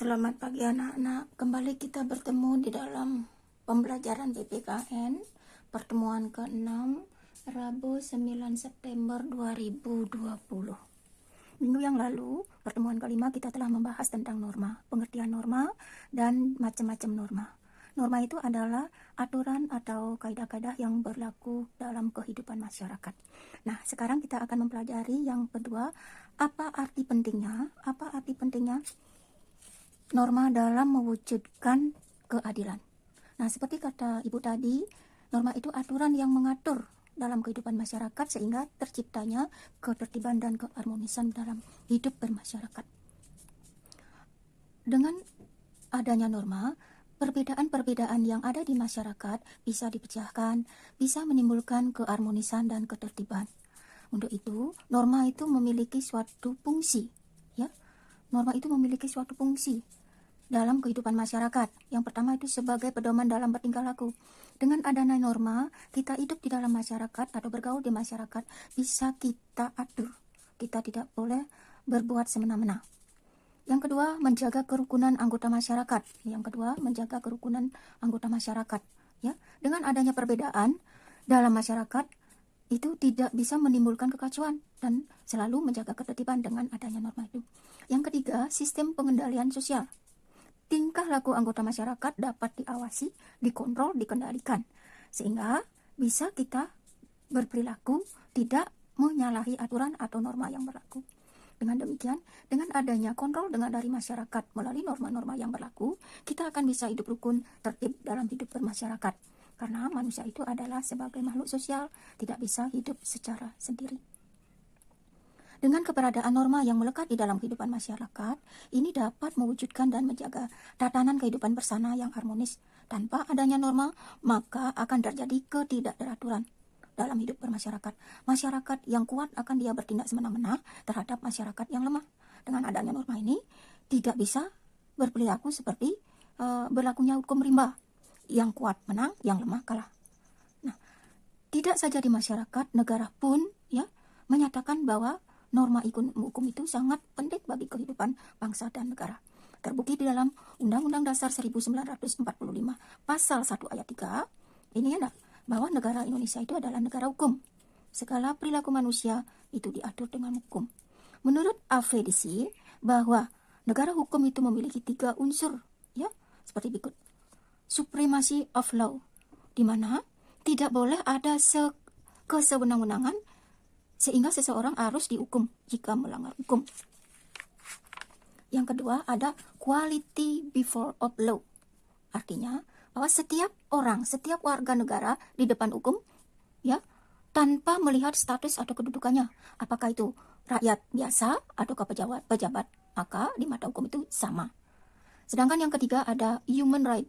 Selamat pagi anak-anak, kembali kita bertemu di dalam pembelajaran PPKN pertemuan ke-6 Rabu 9 September 2020. Minggu yang lalu, pertemuan kelima kita telah membahas tentang norma, pengertian norma, dan macam-macam norma. Norma itu adalah aturan atau kaidah-kaidah yang berlaku dalam kehidupan masyarakat. Nah, sekarang kita akan mempelajari yang kedua, apa arti pentingnya norma dalam mewujudkan keadilan. Nah, seperti kata Ibu tadi, norma itu aturan yang mengatur dalam kehidupan masyarakat sehingga terciptanya ketertiban dan keharmonisan dalam hidup bermasyarakat. Dengan adanya norma, perbedaan-perbedaan yang ada di masyarakat bisa dipecahkan, bisa menimbulkan keharmonisan dan ketertiban. Untuk itu, norma itu memiliki suatu fungsi, ya. Norma itu memiliki suatu fungsi dalam kehidupan masyarakat. Yang pertama itu sebagai pedoman dalam bertingkah laku. Dengan adanya norma, kita hidup di dalam masyarakat atau bergaul di masyarakat bisa kita atur. Kita tidak boleh berbuat semena-mena. Yang kedua, menjaga kerukunan anggota masyarakat. Ya, dengan adanya perbedaan dalam masyarakat itu tidak bisa menimbulkan kekacauan dan selalu menjaga ketertiban dengan adanya norma itu. Yang ketiga, sistem pengendalian sosial. Tingkah laku anggota masyarakat dapat diawasi, dikontrol, dikendalikan sehingga bisa kita berperilaku tidak menyalahi aturan atau norma yang berlaku. Dengan demikian, dengan adanya kontrol dari masyarakat melalui norma-norma yang berlaku, kita akan bisa hidup rukun, tertib dalam hidup bermasyarakat. Karena manusia itu adalah sebagai makhluk sosial, tidak bisa hidup secara sendiri. Dengan keberadaan norma yang melekat di dalam kehidupan masyarakat, ini dapat mewujudkan dan menjaga tatanan kehidupan bersama yang harmonis. Tanpa adanya norma, maka akan terjadi ketidakteraturan dalam hidup bermasyarakat. Masyarakat yang kuat akan dia bertindak semena-mena terhadap masyarakat yang lemah. Dengan adanya norma ini, tidak bisa berperilaku seperti berlakunya hukum rimba. Yang kuat menang, yang lemah kalah. Nah, tidak saja di masyarakat, negara pun ya menyatakan bahwa norma hukum itu sangat penting bagi kehidupan bangsa dan negara. Terbukti di dalam Undang-Undang Dasar 1945 Pasal 1 Ayat 3, ini ya, bahwa negara Indonesia itu adalah negara hukum. Segala perilaku manusia itu diatur dengan hukum. Menurut AFDC, bahwa negara hukum itu memiliki 3 unsur, ya, seperti berikut. Supremacy of law, di mana tidak boleh ada kesewenang-wenangan sehingga seseorang harus dihukum jika melanggar hukum. Yang kedua, ada quality before of law. Artinya bahwa setiap orang, setiap warga negara di depan hukum, ya, tanpa melihat status atau kedudukannya, apakah itu rakyat biasa atau pejabat, maka di mata hukum itu sama. Sedangkan yang ketiga ada human right,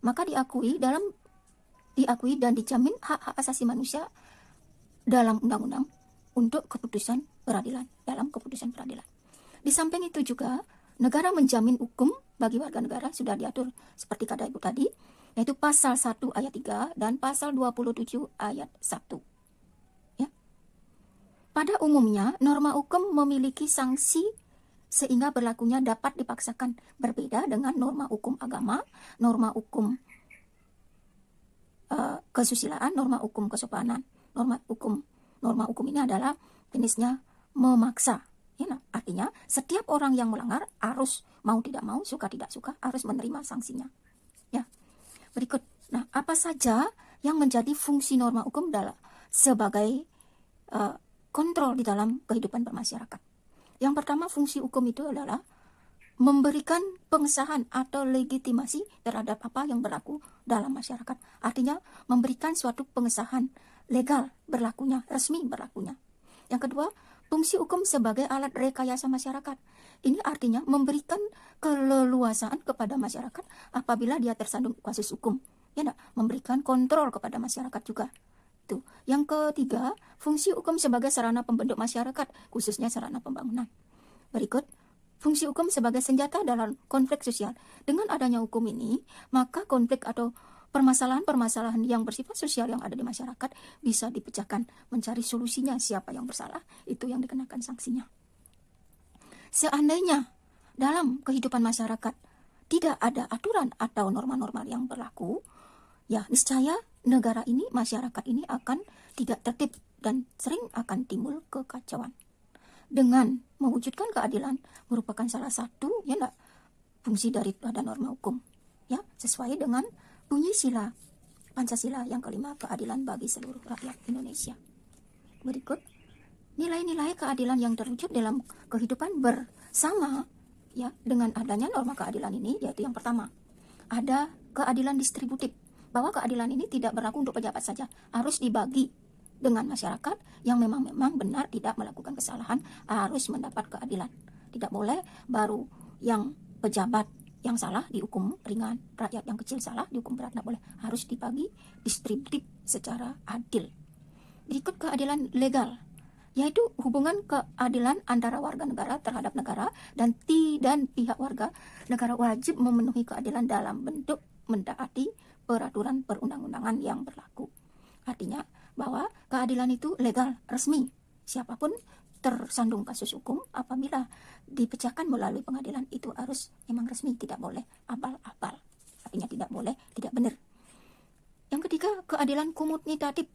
maka diakui dan dijamin hak-hak asasi manusia dalam undang-undang untuk keputusan peradilan, dalam keputusan peradilan. Di samping itu juga negara menjamin hukum bagi warga negara sudah diatur seperti kata Ibu tadi, yaitu pasal 1 ayat 3 dan pasal 27 ayat 1. Ya. Pada umumnya, norma hukum memiliki sanksi sehingga berlakunya dapat dipaksakan, berbeda dengan norma hukum agama, norma hukum kesusilaan, norma hukum kesopanan. Norma hukum ini adalah jenisnya memaksa. Ya, nah, artinya setiap orang yang melanggar harus mau tidak mau, suka tidak suka, harus menerima sanksinya. Ya. Berikut. Nah, apa saja yang menjadi fungsi norma hukum sebagai kontrol di dalam kehidupan bermasyarakat? Yang pertama, fungsi hukum itu adalah memberikan pengesahan atau legitimasi terhadap apa yang berlaku dalam masyarakat. Artinya memberikan suatu pengesahan legal berlakunya, resmi berlakunya. Yang kedua, fungsi hukum sebagai alat rekayasa masyarakat. Ini artinya memberikan keleluasaan kepada masyarakat apabila dia tersandung kasus hukum. Ya, memberikan kontrol kepada masyarakat juga. Itu. Yang ketiga, fungsi hukum sebagai sarana pembentuk masyarakat, khususnya sarana pembangunan. Berikut, fungsi hukum sebagai senjata dalam konflik sosial. Dengan adanya hukum ini, maka konflik atau permasalahan-permasalahan yang bersifat sosial yang ada di masyarakat bisa dipecahkan, mencari solusinya. Siapa yang bersalah, itu yang dikenakan sanksinya. Seandainya dalam kehidupan masyarakat tidak ada aturan atau norma-norma yang berlaku, ya niscaya negara ini, masyarakat ini akan tidak tertib dan sering akan timbul kekacauan. Dengan mewujudkan keadilan merupakan salah satu fungsi daripada norma hukum, ya sesuai dengan bunyi sila Pancasila yang kelima, keadilan bagi seluruh rakyat Indonesia. Berikut nilai-nilai keadilan yang terwujud dalam kehidupan bersama, ya dengan adanya norma keadilan ini, yaitu yang pertama, ada keadilan distributif, bahwa keadilan ini tidak berlaku untuk pejabat saja, harus dibagi dengan masyarakat yang memang benar tidak melakukan kesalahan, harus mendapat keadilan. Tidak boleh baru yang pejabat yang salah dihukum ringan, rakyat yang kecil salah dihukum berat, tidak boleh, harus dibagi distributif secara adil. Berikut keadilan legal, yaitu hubungan keadilan antara warga negara terhadap negara dan pihak warga negara wajib memenuhi keadilan dalam bentuk mentaati peraturan perundang-undangan yang berlaku. Artinya bahwa keadilan itu legal, resmi. Siapapun tersandung kasus hukum apabila dipecahkan melalui pengadilan itu harus memang resmi, tidak boleh abal-abal. Artinya tidak boleh tidak benar. Yang ketiga, keadilan komutatif.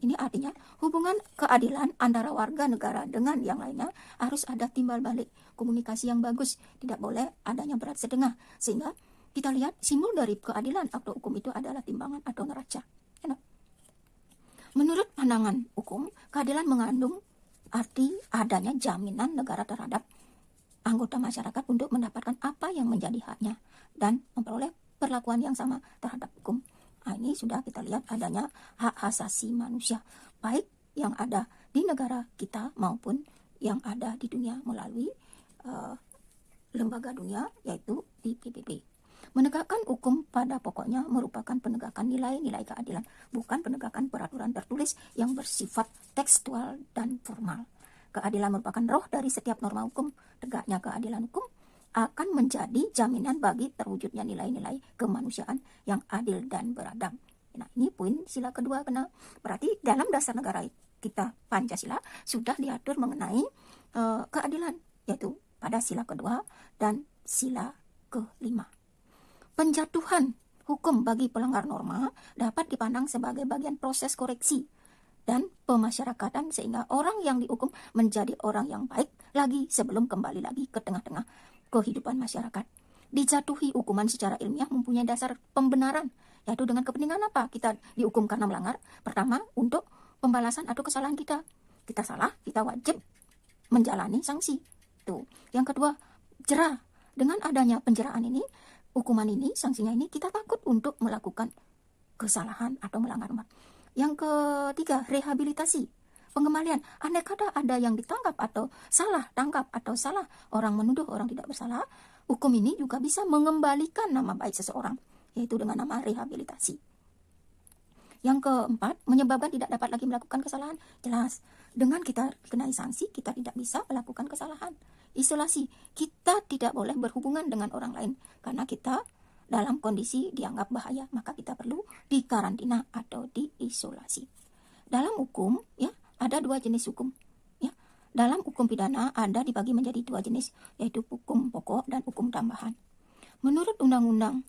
Ini artinya hubungan keadilan antara warga negara dengan yang lainnya harus ada timbal balik, komunikasi yang bagus, tidak boleh adanya berat setengah. Sehingga kita lihat simbol dari keadilan atau hukum itu adalah timbangan atau neraca. Menurut pandangan hukum, keadilan mengandung arti adanya jaminan negara terhadap anggota masyarakat untuk mendapatkan apa yang menjadi haknya dan memperoleh perlakuan yang sama terhadap hukum. Nah, ini sudah kita lihat adanya hak asasi manusia, baik yang ada di negara kita maupun yang ada di dunia melalui lembaga dunia, yaitu di PBB. Menegakkan hukum pada pokoknya merupakan penegakan nilai-nilai keadilan, bukan penegakan peraturan tertulis yang bersifat tekstual dan formal. Keadilan merupakan roh dari setiap norma hukum. Tegaknya keadilan hukum akan menjadi jaminan bagi terwujudnya nilai-nilai kemanusiaan yang adil dan beradab. Nah, ini poin sila kedua. Berarti dalam dasar negara kita Pancasila sudah diatur mengenai keadilan, yaitu pada sila kedua dan sila kelima. Penjatuhan hukum bagi pelanggar norma dapat dipandang sebagai bagian proses koreksi dan pemasyarakatan sehingga orang yang dihukum menjadi orang yang baik lagi sebelum kembali lagi ke tengah-tengah kehidupan masyarakat. Dijatuhi hukuman secara ilmiah mempunyai dasar pembenaran, yaitu dengan kepentingan apa kita dihukum karena melanggar. Pertama, untuk pembalasan atau kesalahan kita. Kita salah, kita wajib menjalani sanksi. Tuh. Yang kedua, jerah. Dengan adanya penjerahan ini, hukuman ini, sanksinya ini, kita takut untuk melakukan kesalahan atau melanggar norma. Yang ketiga, rehabilitasi, pengembalian. Andai kata ada yang ditangkap atau salah tangkap atau salah orang menuduh orang tidak bersalah, hukum ini juga bisa mengembalikan nama baik seseorang, yaitu dengan nama rehabilitasi. Yang keempat, menyebabkan tidak dapat lagi melakukan kesalahan. Jelas, dengan kita dikenai sanksi, kita tidak bisa melakukan kesalahan. Isolasi, kita tidak boleh berhubungan dengan orang lain karena kita dalam kondisi dianggap bahaya, maka kita perlu dikarantina atau diisolasi. Dalam hukum, ya, ada dua jenis hukum. Ya, dalam hukum pidana ada dibagi menjadi dua jenis, yaitu hukum pokok dan hukum tambahan. Menurut Undang-Undang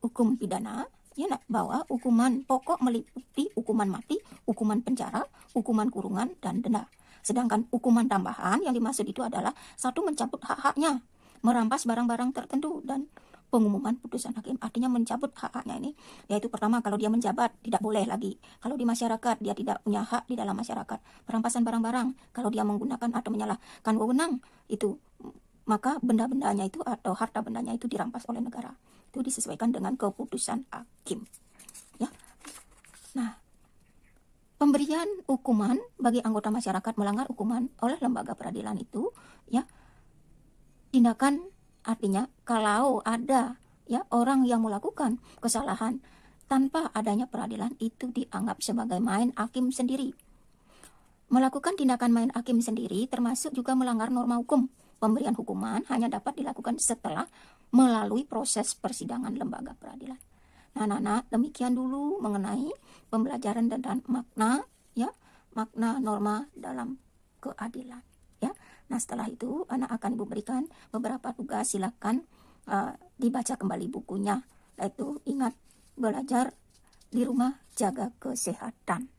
Hukum Pidana, ya, bahwa hukuman pokok meliputi hukuman mati, hukuman penjara, hukuman kurungan, dan denda. Sedangkan hukuman tambahan yang dimaksud itu adalah satu, mencabut hak-haknya, merampas barang-barang tertentu, dan pengumuman putusan hakim. Artinya mencabut hak-haknya ini, yaitu pertama, kalau dia menjabat tidak boleh lagi. Kalau di masyarakat dia tidak punya hak di dalam masyarakat. Perampasan barang-barang, kalau dia menggunakan atau menyalahkan wewenang itu, maka benda-bendanya itu atau harta bendanya itu dirampas oleh negara. Itu disesuaikan dengan keputusan hakim. Ya. Nah, pemberian hukuman bagi anggota masyarakat melanggar hukuman oleh lembaga peradilan itu, ya, tindakan artinya kalau ada, ya, orang yang melakukan kesalahan tanpa adanya peradilan itu dianggap sebagai main hakim sendiri. Melakukan tindakan main hakim sendiri termasuk juga melanggar norma hukum. Pemberian hukuman hanya dapat dilakukan setelah melalui proses persidangan lembaga peradilan. Nah, demikian dulu mengenai pembelajaran dan makna, ya, makna norma dalam keadilan, ya. Nah, setelah itu anak akan Ibu berikan beberapa tugas, silakan dibaca kembali bukunya. Itu ingat, belajar di rumah, jaga kesehatan.